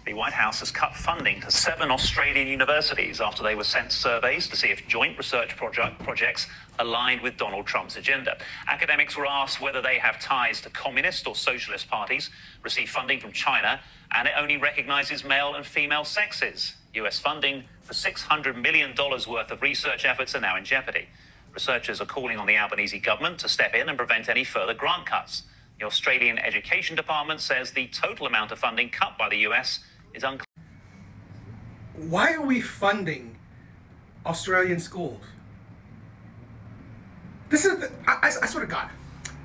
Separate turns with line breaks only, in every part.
The White House has cut funding to 7 Australian universities after they were sent surveys to see if joint research projects aligned with Donald Trump's agenda. Academics were asked whether they have ties to communist or socialist parties, receive funding from China, and it only recognises male and female sexes. US funding for $600 million worth of research efforts are now in jeopardy. Researchers are calling on the Albanese government to step in and prevent any further grant cuts. The Australian Education Department says the total amount of funding cut by the US is unclear.
Why are we funding Australian schools? This is, I swear to God,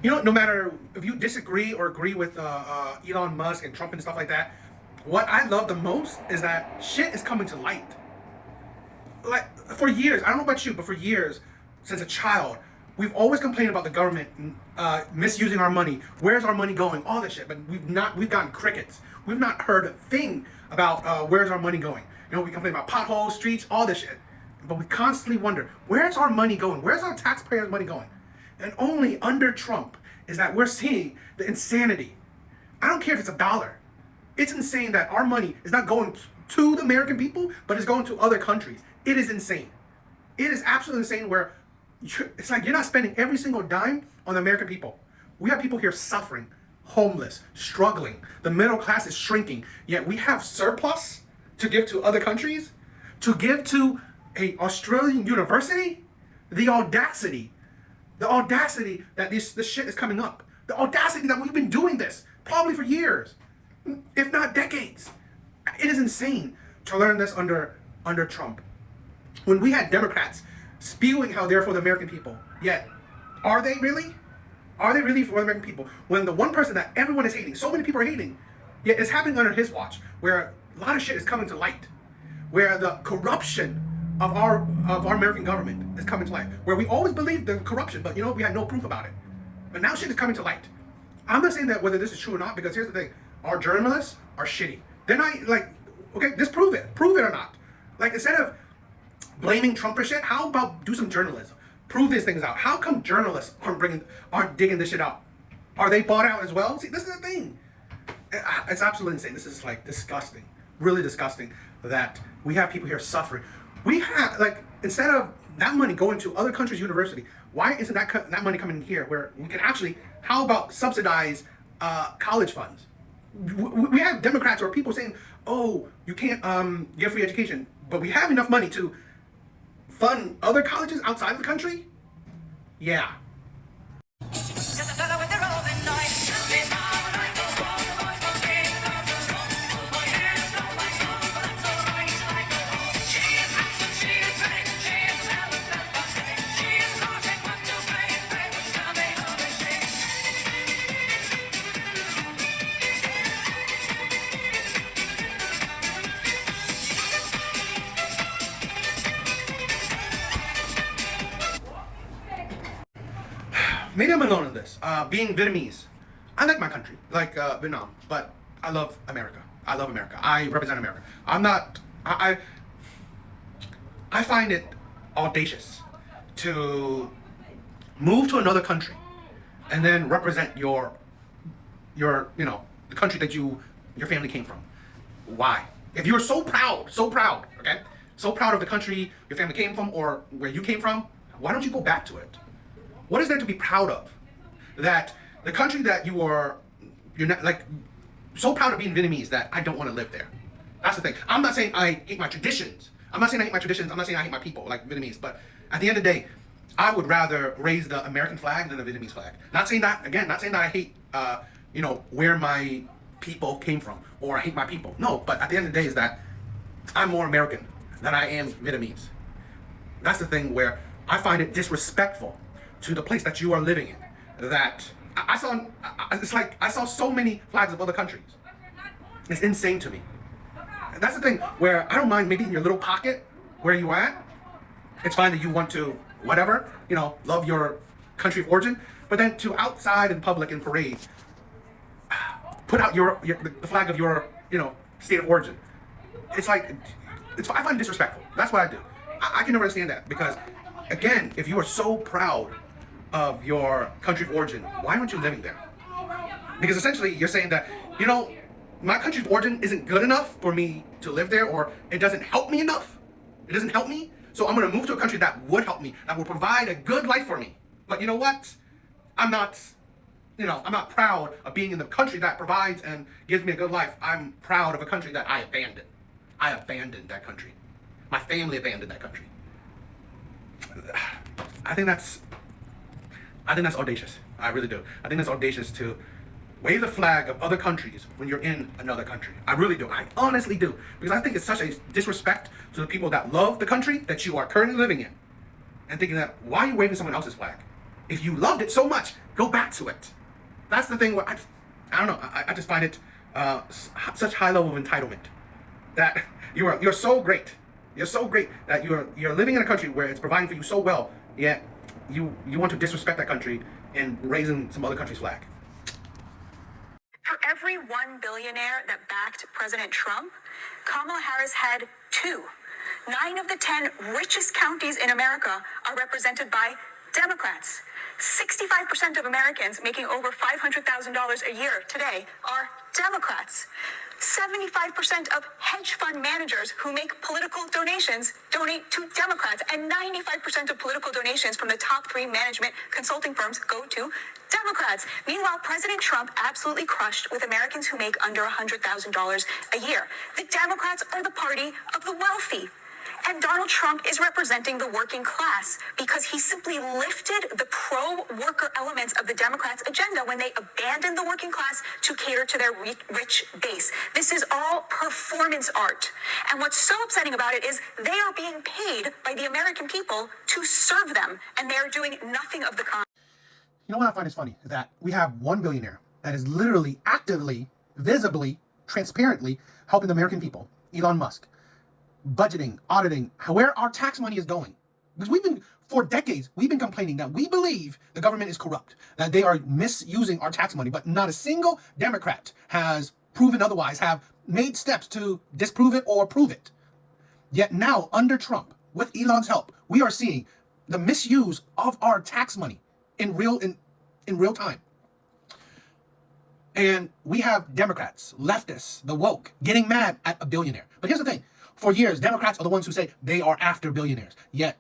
you know, no matter if you disagree or agree with Elon Musk and Trump and stuff like that, what I love the most is that shit is coming to light. Like, for years, I don't know about you, but for years, since a child, we've always complained about the government misusing our money. Where's our money going? All this shit, but we've gotten crickets. We've not heard a thing about where's our money going. You know, we complain about potholes, streets, all this shit. But we constantly wonder, where's our money going? Where's our taxpayers' money going? And only under Trump is that we're seeing the insanity. I don't care if it's $1. It's insane that our money is not going to the American people, but it's going to other countries. It is insane. It is absolutely insane where it's like you're not spending every single dime on the American people. We have people here suffering, homeless, struggling. The middle class is shrinking. Yet we have surplus to give to other countries, to give to an Australian university. The audacity that this shit is coming up. The audacity that we've been doing this probably for years, if not decades. It is insane to learn this under Trump. When we had Democrats spewing how they're for the American people, yet are they really? Are they really for the American people? When the one person that everyone is hating, so many people are hating, yet it's happening under his watch, where a lot of shit is coming to light, where the corruption of our American government is coming to light, where we always believed the corruption, but you know, we had no proof about it. But now shit is coming to light. I'm not saying that whether this is true or not, because here's the thing, our journalists are shitty. They're not like, okay, just prove it or not. Like, instead of blaming Trump for shit, how about do some journalism? Prove these things out. How come journalists aren't digging this shit out? Are they bought out as well? See, this is the thing. It's absolutely insane. This is like disgusting, really disgusting that we have people here suffering. We have, like, instead of that money going to other countries' university, why isn't that money coming here where we can actually, how about subsidize college funds? We have Democrats or people saying, oh, you can't get free education, but we have enough money to fund other colleges outside of the country? Yeah. Maybe I'm alone in this. Being Vietnamese, I like my country, like Vietnam, but I love America. I love America. I represent America. I find it audacious to move to another country and then represent your you know, the country that your family came from. Why? If you're so proud, okay? So proud of the country your family came from or where you came from, why don't you go back to it? What is there to be proud of? That the country that you're not, like, so proud of being Vietnamese that I don't want to live there. That's the thing. I'm not saying I hate my traditions. I'm not saying I hate my people, like Vietnamese. But at the end of the day, I would rather raise the American flag than the Vietnamese flag. Not saying that, again, not saying that I hate, you know, where my people came from or I hate my people. No, but at the end of the day is that I'm more American than I am Vietnamese. That's the thing where I find it disrespectful to the place that you are living in, that it's like I saw so many flags of other countries. It's insane to me. And that's the thing where I don't mind maybe in your little pocket where you at. It's fine that you want to whatever, you know, love your country of origin, but then to outside in public in parades, put out the flag of your, you know, state of origin. It's like, I find it disrespectful. That's what I do. I can never understand that because, again, if you are so proud of your country of origin, why aren't you living there? Because essentially you're saying that, you know, my country's origin isn't good enough for me to live there, or it doesn't help me enough. It doesn't help me. So I'm going to move to a country that would help me, that will provide a good life for me. But you know what? I'm not proud of being in the country that provides and gives me a good life. I'm proud of a country that I abandoned. I abandoned that country. My family abandoned that country. I think that's audacious. I really do. I think that's audacious to wave the flag of other countries when you're in another country. I really do. I honestly do. Because I think it's such a disrespect to the people that love the country that you are currently living in. And thinking that, why are you waving someone else's flag? If you loved it so much, go back to it. That's the thing where I don't know. I just find it such high level of entitlement that you're so great. You're so great that you're living in a country where it's providing for you so well, yet you want to disrespect that country and raising some other country's flag.
For every one billionaire that backed President Trump, Kamala Harris had 2. 9 of the 10 richest counties in America are represented by Democrats. 65% of Americans making over $500,000 a year today are Democrats. 75% of hedge fund managers who make political donations donate to Democrats, and 95% of political donations from the top 3 management consulting firms go to Democrats. Meanwhile, President Trump absolutely crushed with Americans who make under $100,000 a year. The Democrats are the party of the wealthy. And Donald Trump is representing the working class because he simply lifted the pro-worker elements of the Democrats' agenda when they abandoned the working class to cater to their rich base. This is all performance art. And what's so upsetting about it is they are being paid by the American people to serve them, and they are doing nothing of the kind.
You know what I find is funny? That we have one billionaire that is literally, actively, visibly, transparently helping the American people, Elon Musk, budgeting, auditing, where our tax money is going. Because for decades, we've been complaining that we believe the government is corrupt, that they are misusing our tax money, but not a single Democrat has proven otherwise, have made steps to disprove it or prove it. Yet now, under Trump, with Elon's help, we are seeing the misuse of our tax money in real time. And we have Democrats, leftists, the woke, getting mad at a billionaire. But here's the thing. For years, Democrats are the ones who say they are after billionaires. Yet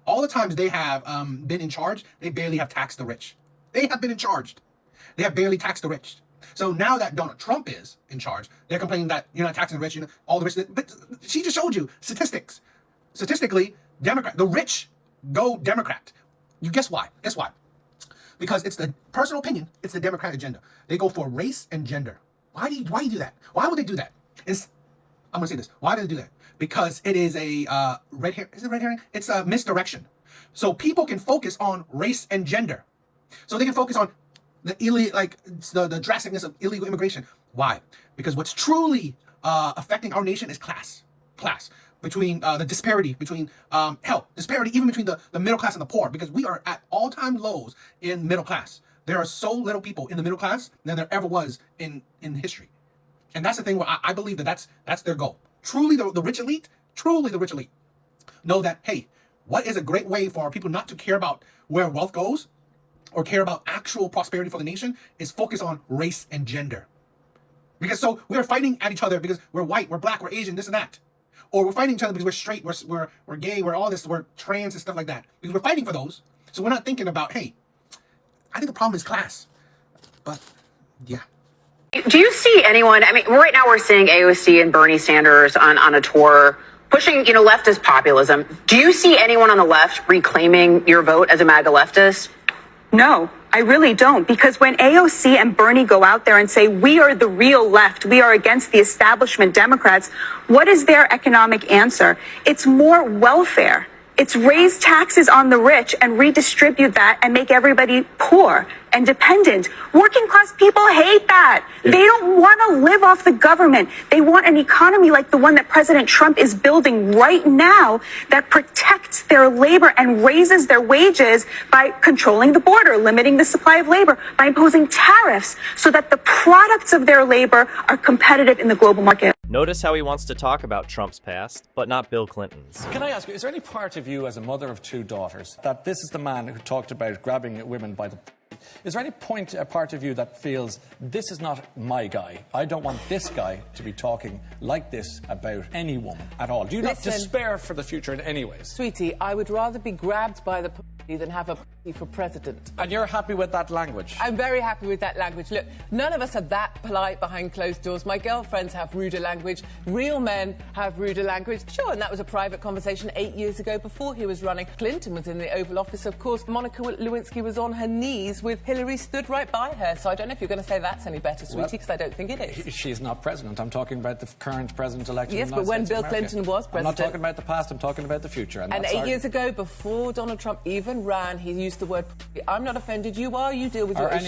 all the times they have been in charge, they barely have taxed the rich. They have been in charge. They have barely taxed the rich. So now that Donald Trump is in charge, they're complaining that you're not taxing the rich, all the rich. But she just showed you statistics. Statistically, the rich go Democrat. You guess why? Guess why? Because it's the personal opinion. It's the Democrat agenda. They go for race and gender. Why do you do that? Why would they do that? I'm going to say this. Why do they do that? Because it is a red herring. Is it red herring? It's a misdirection. So people can focus on race and gender. So they can focus on the drasticness of illegal immigration. Why? Because what's truly affecting our nation is class. Between the disparity between health, disparity even between the middle class and the poor, because we are at all-time lows in middle class. There are so little people in the middle class than there ever was in history. And that's the thing where I believe that's their goal. Truly the rich elite know that, hey, what is a great way for people not to care about where wealth goes or care about actual prosperity for the nation is focus on race and gender. Because so we are fighting at each other because we're white, we're black, we're Asian, this and that. Or we're fighting each other because we're straight, we're gay, we're all this, we're trans and stuff like that. Because we're fighting for those. So we're not thinking about, hey, I think the problem is class. But yeah.
Do you see anyone, I mean, right now we're seeing AOC and Bernie Sanders on a tour pushing, leftist populism. Do you see anyone on the left reclaiming your vote as a MAGA leftist?
No, I really don't. Because when AOC and Bernie go out there and say, we are the real left, we are against the establishment Democrats, what is their economic answer? It's more welfare. It's raise taxes on the rich and redistribute that and make everybody poor and dependent. Working class people hate that. Yeah. They don't want to live off the government. They want an economy like the one that President Trump is building right now that protects their labor and raises their wages by controlling the border, limiting the supply of labor, by imposing tariffs so that the products of their labor are competitive in the global market.
Notice how he wants to talk about Trump's past, but not Bill Clinton's.
Can I ask you, is there any part of you as a mother of 2 daughters that this is the man who talked about grabbing women by the Is there any part of you that feels this is not my guy? I don't want this guy to be talking like this about any woman at all. Do you not despair for the future in any ways?
Sweetie, I would rather be grabbed by the pussy than have a pussy for president.
And you're happy with that language?
I'm very happy with that language. Look, none of us are that polite behind closed doors. My girlfriends have ruder language. Real men have ruder language. Sure, and that was a private conversation 8 years ago before he was running. Clinton was in the Oval Office, of course. Monica Lewinsky was on her knees with Hillary stood right by her. So I don't know if you're going to say that's any better, sweetie, because I don't think it is.
She's not president. I'm talking about the current president-elect.
Yes, but when Bill Clinton was president...
I'm not talking about the past, I'm talking about the future.
And 8 years ago, before Donald Trump even ran, he used the word... I'm not offended. You are. You deal with your issue.